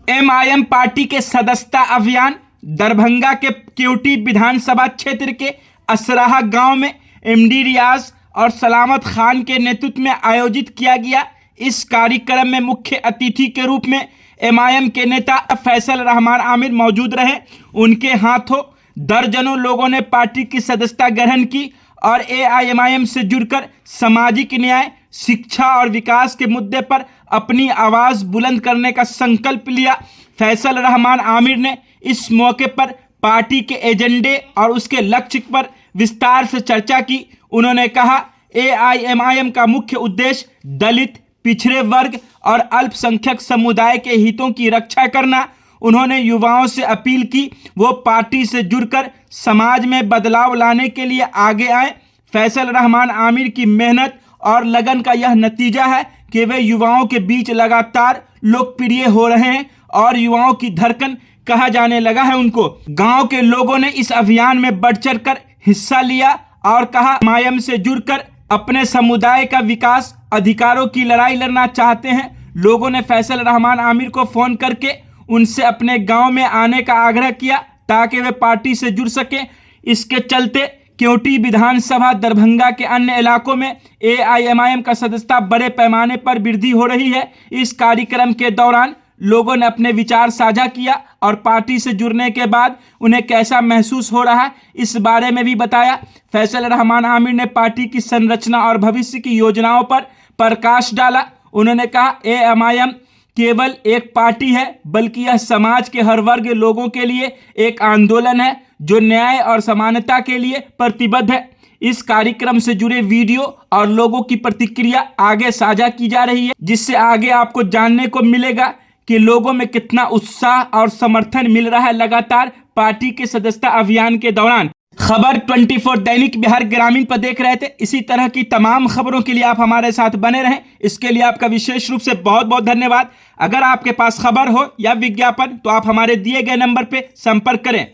MIM party के सदस्यता अभियान दरभंगा के केवटी विधानसभा क्षेत्र के असराहा गांव में एमडी रियाज और सलामत खान के नेतृत्व में आयोजित किया गया। इस कार्यक्रम में मुख्य अतिथि के रूप में एमआईएम के नेता फैसल रहमान आमिर मौजूद रहे। उनके हाथों दर्जनों लोगों ने पार्टी की सदस्यता ग्रहण की और एआईएमआईएम से जुड़कर सामाजिक न्याय, शिक्षा और विकास के मुद्दे पर अपनी आवाज़ बुलंद करने का संकल्प लिया। फैसल रहमान आमिर ने इस मौके पर पार्टी के एजेंडे और उसके लक्ष्य पर विस्तार से चर्चा की। उन्होंने कहा, एआईएमआईएम का मुख्य उद्देश्य दलित, पिछड़े वर्ग और अल्पसंख्यक समुदाय के हितों की रक्षा करना। उन्होंने युवाओं से अपील की वो पार्टी से जुड़कर समाज में बदलाव लाने के लिए आगे आए। फैसल रहमान आमिर की मेहनत और लगन का यह नतीजा है कि वे युवाओं के बीच लगातार लोकप्रिय हो रहे हैं और युवाओं की धड़कन कहा जाने लगा है उनको। गांव के लोगों ने इस अभियान में बढ़ चढ़ कर हिस्सा लिया और कहा, एमआईएम से जुड़कर अपने समुदाय का विकास, अधिकारों की लड़ाई लड़ना चाहते हैं। लोगों ने फैसल रहमान आमिर को फोन करके उनसे अपने गांव में आने का आग्रह किया ताकि वे पार्टी से जुड़ सकें। इसके चलते केवटी विधानसभा दरभंगा के अन्य इलाकों में एआईएमआईएम का सदस्यता बड़े पैमाने पर वृद्धि हो रही है। इस कार्यक्रम के दौरान लोगों ने अपने विचार साझा किया और पार्टी से जुड़ने के बाद उन्हें कैसा महसूस हो रहा है इस बारे में भी बताया। फैसल रहमान आमिर ने पार्टी की संरचना और भविष्य की योजनाओं पर प्रकाश डाला। उन्होंने कहा, एआईएमआईएम केवल एक पार्टी है बल्कि यह समाज के हर वर्ग लोगों के लिए एक आंदोलन है जो न्याय और समानता के लिए प्रतिबद्ध है। इस कार्यक्रम से जुड़े वीडियो और लोगों की प्रतिक्रिया आगे साझा की जा रही है, जिससे आगे आपको जानने को मिलेगा कि लोगों में कितना उत्साह और समर्थन मिल रहा है लगातार पार्टी के सदस्यता अभियान के दौरान। खबर 24 दैनिक बिहार ग्रामीण पर देख रहे थे। इसी तरह की तमाम खबरों के लिए आप हमारे साथ बने रहें। इसके लिए आपका विशेष रूप से बहुत बहुत धन्यवाद। अगर आपके पास खबर हो या विज्ञापन तो आप हमारे दिए गए नंबर पे संपर्क करें।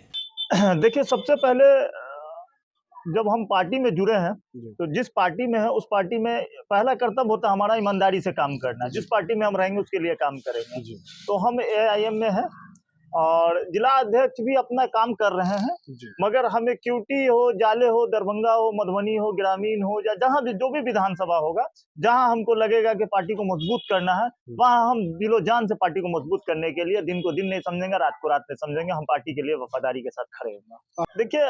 देखिए, सबसे पहले जब हम पार्टी में जुड़े हैं तो जिस पार्टी में है उस पार्टी में पहला कर्तव्य होता है हमारा ईमानदारी से काम करना। जिस पार्टी में हम रहेंगे उसके लिए काम करेंगे। तो हम एआईएम में हैं और जिला अध्यक्ष भी अपना काम कर रहे हैं, मगर हमें क्यूटी हो, जाले हो, दरभंगा हो, मधुबनी हो, ग्रामीण हो, या जहां भी जो भी विधानसभा होगा जहां हमको लगेगा कि पार्टी को मजबूत करना है, वहां हम दिलो जान से पार्टी को मजबूत करने के लिए दिन को दिन नहीं समझेंगे, रात को रात नहीं समझेंगे। हम पार्टी के लिए वफादारी के साथ खड़े होंगे। देखिए,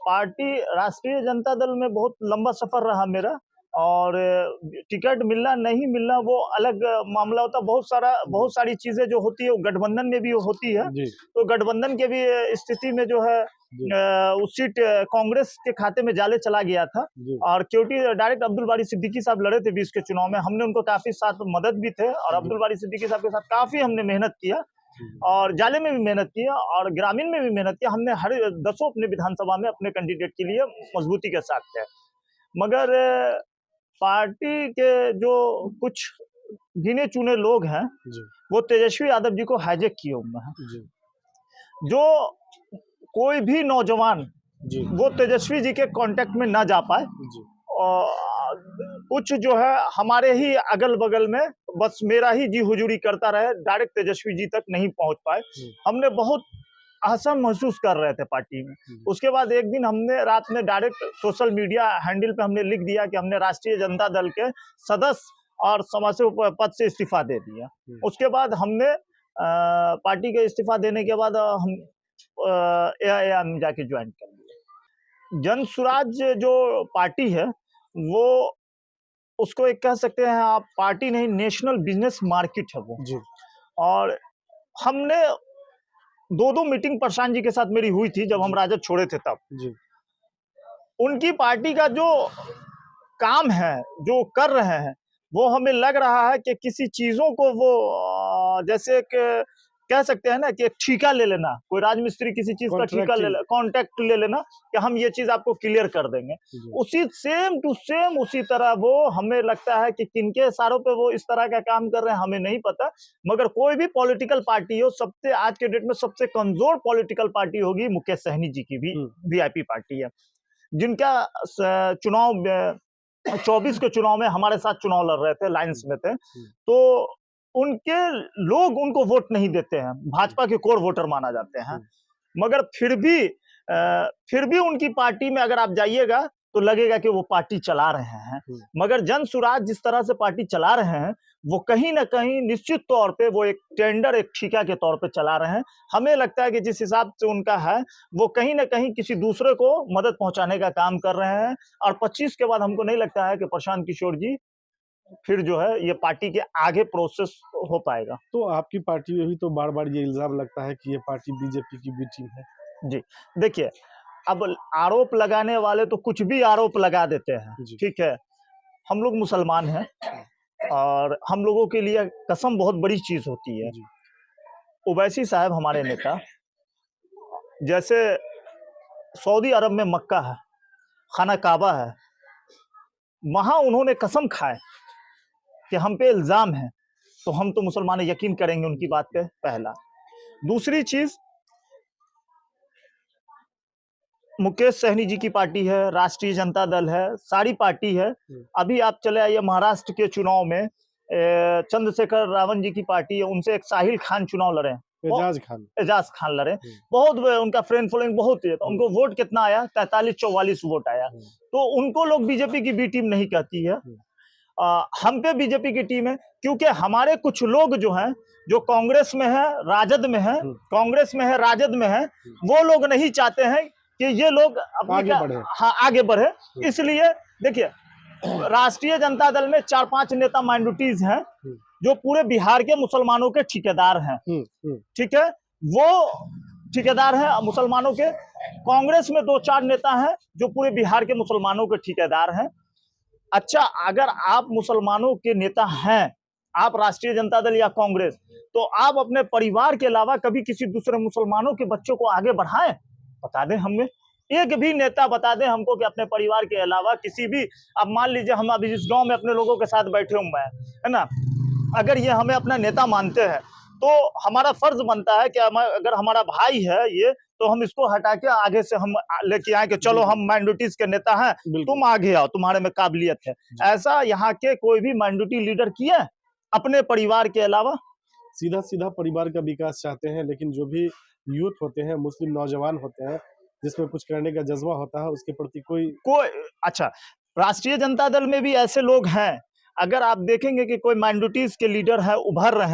पार्टी राष्ट्रीय जनता दल में बहुत लंबा सफर रहा मेरा, और टिकट मिलना नहीं मिलना वो अलग मामला होता। बहुत सारी चीजें जो होती है वो गठबंधन में भी होती है। तो गठबंधन के भी स्थिति में जो है उस सीट कांग्रेस के खाते में जाले चला गया था और क्योंकि डायरेक्ट अब्दुल बारी सिद्दीकी साहब लड़े थे 20 के चुनाव में। हमने उनको काफी साथ मदद भी थे और अब्दुल बारी सिद्दीकी साहब के साथ काफी हमने मेहनत किया और जाले में भी मेहनत किया और ग्रामीण में भी मेहनत किया। हमने हर 10 अपने विधानसभा में अपने कैंडिडेट के लिए मजबूती के साथ थे। मगर पार्टी के जो कुछ गिने चुने लोग हैं वो तेजस्वी यादव जी को हाईजैक किए हुए हैं। जो कोई भी नौजवान वो तेजस्वी जी के कांटेक्ट में ना जा पाए, और कुछ जो है हमारे ही अगल बगल में बस मेरा ही जी हुजूरी करता रहे, डायरेक्ट तेजस्वी जी तक नहीं पहुंच पाए। हमने बहुत असहज महसूस कर रहे थे पार्टी में। उसके बाद एक दिन हमने रात में डायरेक्ट सोशल मीडिया हैंडल पे हमने लिख दिया कि हमने राष्ट्रीय जनता दल के सदस्य और समाजसेवक पद से इस्तीफा दे दिया। उसके बाद हमने पार्टी के इस्तीफा देने के बाद हम एआईएम जाके ज्वाइन कर लिया। जन सुराज जो पार्टी है वो उसको एक कह सकते हैं आप पार्टी नहीं, नेशनल बिजनेस मार्केट है वो। और हमने 2 मीटिंग प्रशांत जी के साथ मेरी हुई थी जब हम राजद छोड़े थे तब। उनकी पार्टी का जो काम है, जो कर रहे हैं, वो हमें लग रहा है कि किसी चीजों को वो जैसे कि कह सकते हैं ना कि ठेका ले लेना, कोई राजमिस्त्री किसी चीज का ठेका ले लेना, कॉन्ट्रैक्ट ले लेना कि हम ये चीज आपको क्लियर कर देंगे। उसी सेम टू सेम उसी तरह वो हमें लगता है कि किनके इशारों पे वो इस तरह का काम कर रहे हैं हमें नहीं पता। मगर कोई भी पॉलिटिकल पार्टी हो, सबसे आज के डेट में सबसे कमजोर पॉलिटिकल पार्टी होगी मुकेश सहनी जी की भी वीआईपी पार्टी है, जिनका चुनाव 24 के चुनाव में हमारे साथ चुनाव लड़ रहे थे, लाइन्स में थे। तो उनके लोग उनको वोट नहीं देते हैं, भाजपा के कोर वोटर माना जाते हैं, मगर फिर भी उनकी पार्टी में अगर आप जाइएगा तो लगेगा कि वो पार्टी चला रहे हैं। मगर जन सुराज जिस तरह से पार्टी चला रहे हैं वो कहीं ना कहीं निश्चित तौर पे वो एक टेंडर, एक ठेका के तौर पे चला रहे हैं। हमें लगता है कि जिस हिसाब से उनका है वो कहीं ना कहीं किसी दूसरे को मदद पहुंचाने का काम कर रहे हैं। और 25 के बाद हमको नहीं लगता है कि प्रशांत किशोर जी फिर जो है ये पार्टी के आगे प्रोसेस हो पाएगा। तो आपकी पार्टी में भी तो बार बार ये इल्जाम लगता है कि ये पार्टी बीजेपी की बी टीम है। जी देखिए, अब आरोप लगाने वाले तो कुछ भी आरोप लगा देते हैं, ठीक है। हम लोग मुसलमान हैं और हम लोगों के लिए कसम बहुत बड़ी चीज होती है। ओवैसी साहब हमारे नेता, जैसे सऊदी अरब में मक्का है, खाना काबा है, वहां उन्होंने कसम खाए कि हम पे इल्जाम है, तो हम तो मुसलमान यकीन करेंगे उनकी बात पे। पहला। दूसरी चीज, मुकेश सहनी जी की पार्टी है, राष्ट्रीय जनता दल है, सारी पार्टी है। अभी आप चले आइए महाराष्ट्र के चुनाव में चंद्रशेखर रावण जी की पार्टी है, उनसे एक साहिल खान चुनाव लड़े, एजाज खान लड़े, बहुत उनका फ्रेंड फॉलोइंग बहुत है। तो उनको वोट कितना आया? 43-44 वोट आया। तो उनको लोग बीजेपी की बी टीम नहीं कहती है। हम पे बीजेपी की टीम है, क्योंकि हमारे कुछ लोग जो हैं, जो कांग्रेस में है, राजद में है, कांग्रेस में है, राजद में है, वो लोग नहीं चाहते हैं कि ये लोग आगे बढ़े। इसलिए देखिए, राष्ट्रीय जनता दल में 4-5 नेता माइनॉरिटीज हैं जो पूरे बिहार के मुसलमानों के ठेकेदार हैं, ठीक है, वो ठेकेदार हैं मुसलमानों के। कांग्रेस में 2-4 नेता हैं जो पूरे बिहार के मुसलमानों के ठेकेदार हैं। अच्छा, अगर आप मुसलमानों के नेता हैं, आप राष्ट्रीय जनता दल या कांग्रेस, तो आप अपने परिवार के अलावा कभी किसी दूसरे मुसलमानों के बच्चों को आगे बढ़ाएं? बता दें हमें, एक भी नेता बता दें हमको कि अपने परिवार के अलावा किसी भी, अब मान लीजिए हम अभी इस गांव में अपने लोगों के साथ बैठे हुए हैं, है ना, अगर ये हमें अपना नेता मानते हैं तो हमारा फर्ज बनता है कि अगर हमारा भाई है ये, तो हम इसको हटा के आगे से हम लेके आए कि चलो हम माइनॉरिटीज के नेता हैं, तुम आगे आओ, तुम्हारे में काबिलियत है। ऐसा यहाँ के कोई भी माइनॉरिटी लीडर किया अपने परिवार के अलावा? सीधा सीधा परिवार का विकास चाहते हैं, लेकिन जो भी यूथ होते हैं, मुस्लिम नौजवान होते हैं, जिसमें कुछ करने का जज्बा होता है, उसके प्रति कोई अच्छा, राष्ट्रीय जनता दल में भी ऐसे लोग हैं। अगर आप देखेंगे कि कोई माइनॉरिटीज के लीडर है, उभर रहे हैं,